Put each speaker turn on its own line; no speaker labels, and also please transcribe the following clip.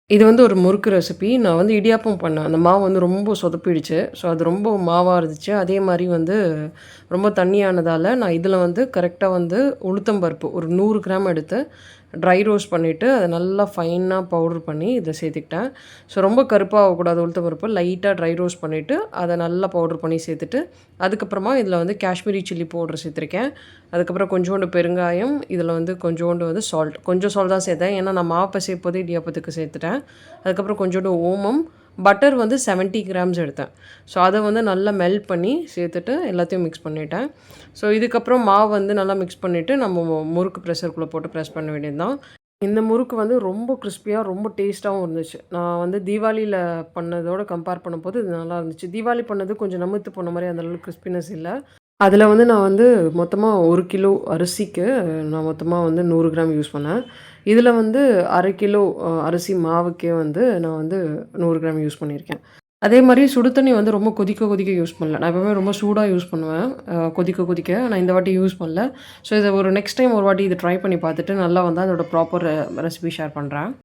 இது வந்து ஒரு முறுக்கு ரெசிபி. நான் வந்து இடியாப்பம் பண்ணேன். அந்த மாவு வந்து ரொம்ப சொதப்பிடுச்சு. ஸோ, அது ரொம்ப மாவா இருந்துச்சு. அதே மாரி வந்து ரொம்ப தண்ணியானதால, நான் இதில வந்து கரெக்ட்டா வந்து உளுத்தம் பருப்பு ஒரு 100 கிராம் எடுத்து ட்ரை ரோஸ்ட் பண்ணிட்டு, அத நல்லா ஃபைனா பவுடர் பண்ணி இதில சேர்த்துக்கிட்டேன். ஸோ, ரொம்ப கருப்பா ஆகக்கூடாது உளுத்தம் பருப்பு. லைட்டா ட்ரை ரோஸ்ட் பண்ணிட்டு, அத நல்லா பவுடர் பண்ணி சேர்த்துட்டு, அதுக்கப்புறமா இதில வந்து காஷ்மீரி சில்லி பவுடர் சேர்த்துருக்கேன். அதுக்கப்புறம் கொஞ்சோண்டு பெருங்காயம், இதில வந்து கொஞ்சோண்டு வந்து சால்ட். கொஞ்சம் சால்ட் தான் சேர்த்தேன். ஏன்னா, நான் மாவு பெசையப்போதே இடியாப்பத்துக்கு சேர்த்துட்டேன். அதுக்கப்புறம் கொஞ்சோண்டு ஓமம், பட்டர் வந்து 70 கிராம்ஸ் எடுத்தேன். ஸோ, அத வந்து நல்லா மெல்ட் பண்ணி சேர்த்துட்டு எல்லாத்தையும் மிக்ஸ் பண்ணிட்டேன். ஸோ, இதுக்கப்புறம் மாவு வந்து நல்லா மிக்ஸ் பண்ணிவிட்டு நம்ம முறுக்கு ப்ரெஷருக்குள்ள போட்டு ப்ரெஸ் பண்ண வேண்டியது தான். இந்த முறுக்கு வந்து ரொம்ப கிரிஸ்பியா, ரொம்ப டேஸ்ட்டாவும் இருந்துச்சு. நான் வந்து தீபாவளியில பண்ணதோட கம்பேர் பண்ணும்போது இது நல்லா இருந்துச்சு. தீபாவளி பண்ணது கொஞ்சம் நமுத்து போன மாரி அந்த அளவுக்கு கிரிஸ்பினஸ் இல்ல. அதில வந்து நான் வந்து மொத்தமா 1 கிலோ அரிசிக்கு நான் மொத்தமா வந்து 100 கிராம் யூஸ் பண்ணேன். இதில வந்து 1/2 கிலோ அரிசி மாவுக்கே வந்து நான் வந்து 100 கிராம் யூஸ் பண்ணியிருக்கேன். அதே மாரி சுடு தண்ணி வந்து ரொம்ப கொதிக்க கொதிக்க யூஸ் பண்ணல. நான் எப்பவுமே ரொம்ப சூடா யூஸ் பண்ணுவேன். கொதிக்க கொதிக்க. நான் இந்த வாட்டி யூஸ் பண்ணல. ஸோ இத ஒரு நெக்ஸ்ட் டைம் ஒரு வாட்டி இத ட்ரை பண்ணி பார்த்துட்டு நல்லா வந்தா அதோட ப்ராப்பர் ரெசிபி ஷேர் பண்றேன்.